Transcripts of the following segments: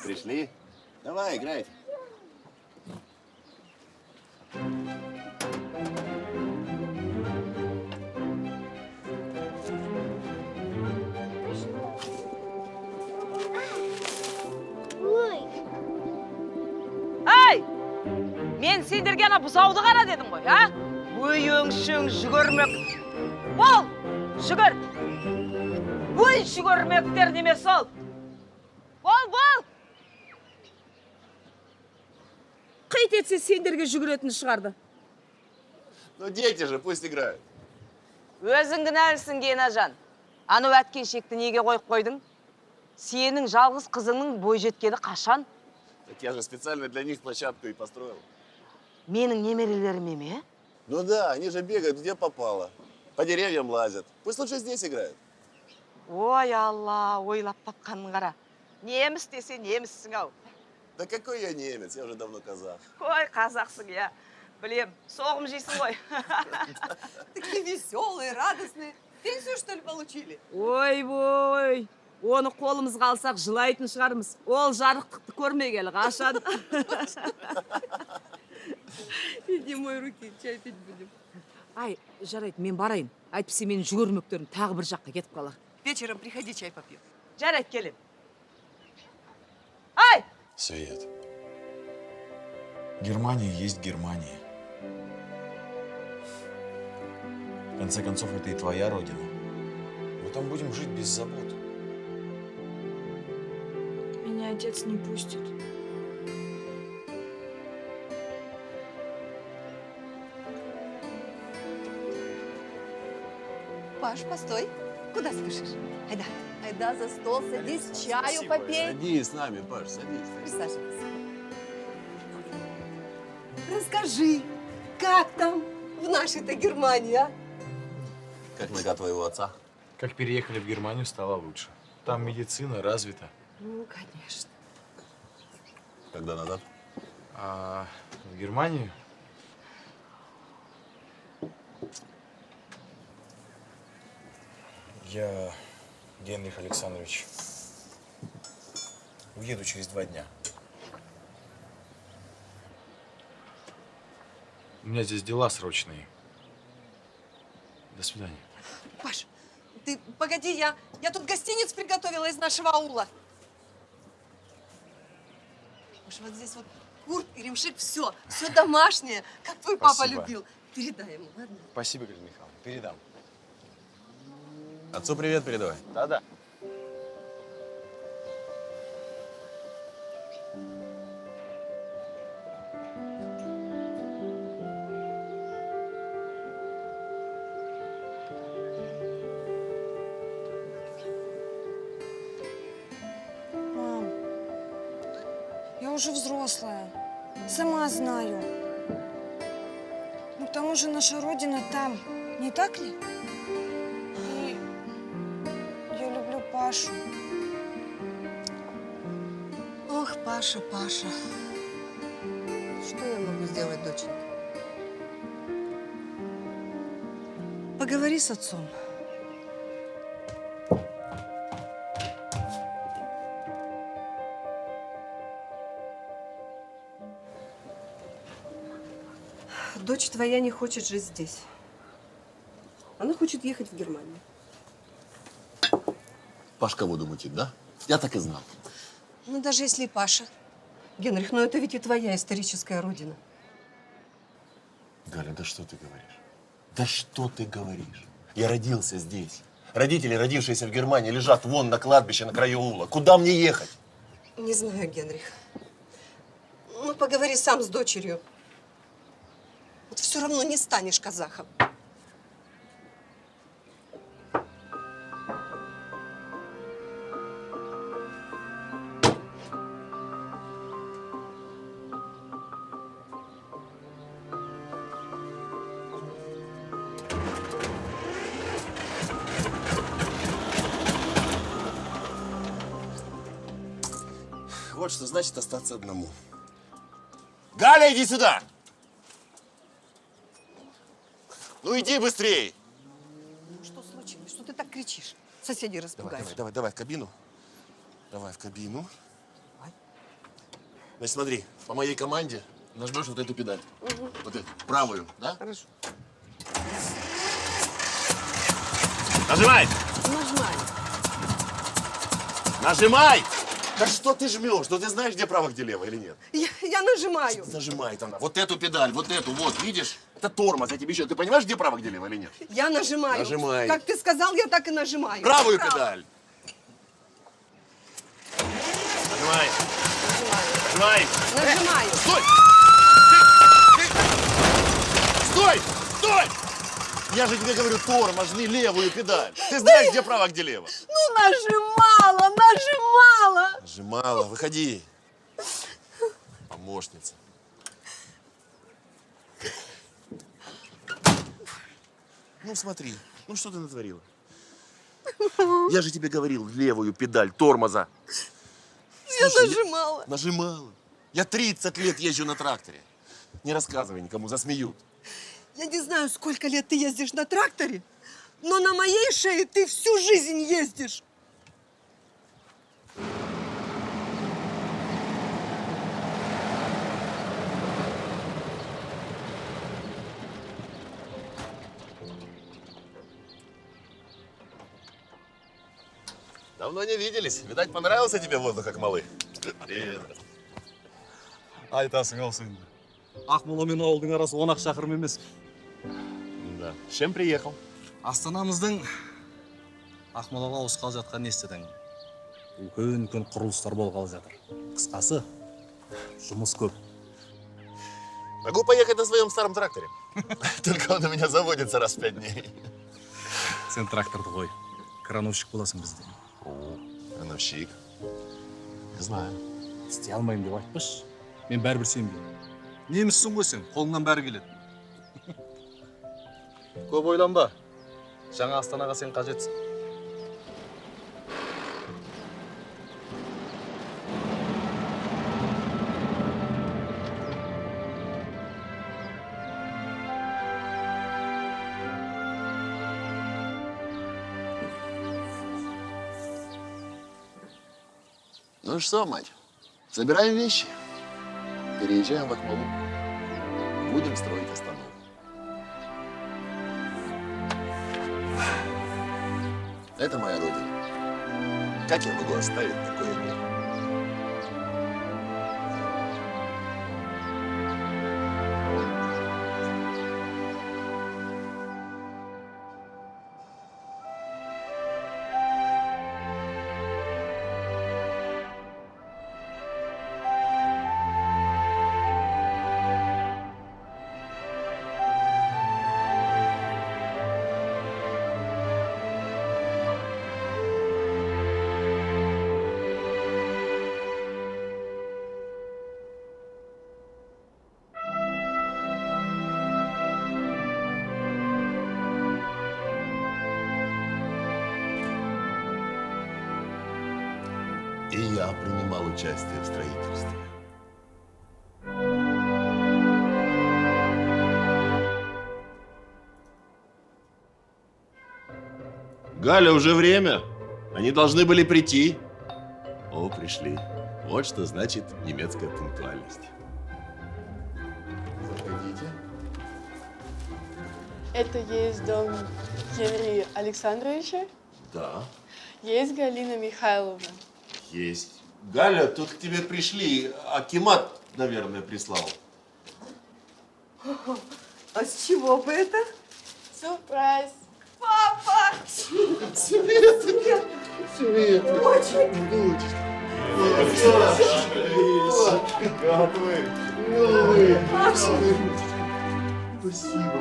Пришли? Давай, играйте. Ай! Мен сендерге ана бұзауды қара дедім ғой, а? Өй өңшің жүгірмек. Бол, жүгір. Өй жүгірмектер неме сол. Бол. Қит етсе сендерге жүгіретін шығарды. Ну, дети же, пусть играют. Өзің кінәлісің, Генажан. Анау әткеншекті неге қойып қойдың? Сенің жалғыз қызыңның бойжеткені қашан? Так я же специально для них площадку и построил. Менің немерелерім еме? Ну да, они же бегают, где попало. По деревьям лазят. Пусть лучше здесь играют. Ой, Алла, ойлап тапқаның қара. Неміс десе неміссің ау. Да какой я немец, я уже давно казах. Ой, қазақсың, я. Білем, соғым жейсің ғой. Такие веселые, радостные. Пенсию, что ли, получили? Ой, оны қолымызға алсақ жылайтын шығармыз. Ол жарықтықты көрмегелі қашан. Иди мой руки, чай пить будем. Ай, жарайды, мен барайын. Әйтпесе менің жүгірмектерім тағы бір жаққа кетіп қалар. Вечером приходи, чай попьем. Жарайды, келем. Ай! Свет. Германия есть Германия. В конце концов, это и твоя родина. Мы там будем жить без забот. Меня отец не пустит. Паш, постой. Куда спешишь? Айда за стол, садись, чаю Спасибо. попей. Садись с нами, Паш, садись. Присаживайся. Расскажи, как там в нашей-то Германии, а? Как нога твоего отца? Как переехали в Германию, стало лучше. Там медицина развита. Ну, конечно. Когда назад? А в Германию? Я, Генрих Александрович, уеду через 2 дня. У меня здесь дела срочные. До свидания. Паш, ты погоди, я тут гостиниц приготовила из нашего аула. Паш, вот здесь вот курт и ремшик, все домашнее, как твой папа Спасибо. любил. Передай ему, ладно? Спасибо, Галина Михайловна. Передам. Отцу привет передавай. Да-да. Мам, я уже взрослая. Сама знаю. Но к тому же наша родина там. Не так ли? И я люблю Пашу. Ох, Паша, Паша. Что я могу сделать, доченька? Поговори с отцом. Дочь твоя не хочет жить здесь. Она хочет ехать в Германию. Пашка воду мутит, да? Я так и знал. Ну, даже если и Паша. Генрих, ну это ведь и твоя историческая родина. Галя, да что ты говоришь? Да что ты говоришь? Я родился здесь. Родители, родившиеся в Германии, лежат вон на кладбище на краю аула. Куда мне ехать? Не знаю, Генрих. Ну, поговори сам с дочерью. Вот все равно не станешь казахом. Вот что значит остаться одному. Галя, иди сюда! Ну иди быстрей! Что случилось? Что ты так кричишь? Соседи Давай, распугаешь. давай, давай, давай в кабину. Давай в кабину. Значит, смотри, по моей команде нажмешь вот эту педаль. Вот эту, правую, да? Хорошо. Нажимай! Нажимаю. Нажимай! Да что ты жмешь? Ну ты знаешь, где право, где лево или нет? Я нажимаю. Нажимает она. Вот эту педаль, вот эту, вот, видишь? Это тормоз, я тебе еще. Ты понимаешь, где право, где лево или нет? Я нажимаю. Нажимай. Как ты сказал, я так и нажимаю. Правую Право. педаль. Нажимай. Нажимай. Нажимаю. Стой! Стой! Стой! Я же тебе говорю, тормозни левую педаль. Ты знаешь, где право, где лево? Ну, нажимала. Нажимала, выходи. Помощница. Ну, смотри, ну что ты натворила? Я же тебе говорил, левую педаль тормоза. Я Слушай, нажимала. Нажимала. Я 30 лет езжу на тракторе. Не рассказывай никому, засмеют. Я не знаю, сколько лет ты ездишь на тракторе, но на моей шее ты всю жизнь ездишь. Давно не виделись. Видать, понравился тебе воздух, как малы. Привет. Айтасың ау сен де. Ақмола мен ауылдың арасы 10 шақырым емес. Да. С чем приехал? Астанамыздың Ақмолаға ауысқалы жатқанын естідің. Үлкен құрылыстар болғалы жатыр. Қысқасы, жұмыс көп. Могу поехать на своем старом тракторе. Только он у меня заводится раз в 5 дней. Сен тракторды қой. Крановщик боласың бізде. Крановщик. Не знаю. Істей алмаймын деп айтпашы. Мен бәрібір сенбеймін. Неміссің ғой сен, қолыңнан бәрі келеді. Көп ойланба. Жаңа Астанаға сен қажетсің. Ну что, мать, собираем вещи. Переезжаем в Акмолу. Будем строить остановку. Это моя родина. Как я могу оставить такое мир? И я принимал участие в строительстве. Галя, уже время. Они должны были прийти. О, пришли. Вот что значит немецкая пунктуальность. Заходите. Это есть дом Генрия Александровича, Да, есть Галина Михайловна. есть. Галя, тут к тебе пришли. Акимат, наверное, прислал. А с чего бы это? Сюрприз! Свет! Свет! Дочь! Как вы? Спасибо.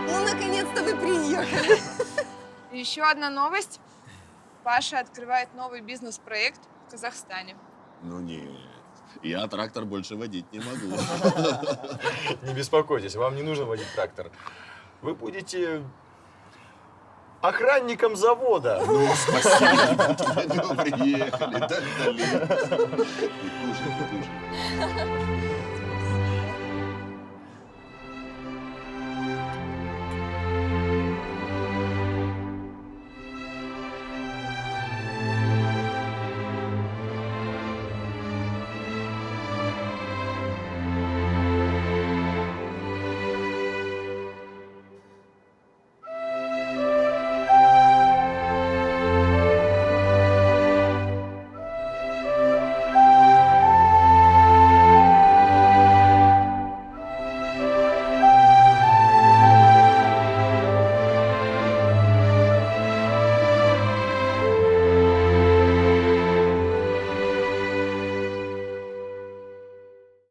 Ну, наконец-то вы приехали. Еще одна новость. Паша открывает новый бизнес-проект в Казахстане. Ну нет, я трактор больше водить не могу. Не беспокойтесь, вам не нужно водить трактор. Вы будете охранником завода. Ну, спасибо. Ну, приехали. Да, кушай.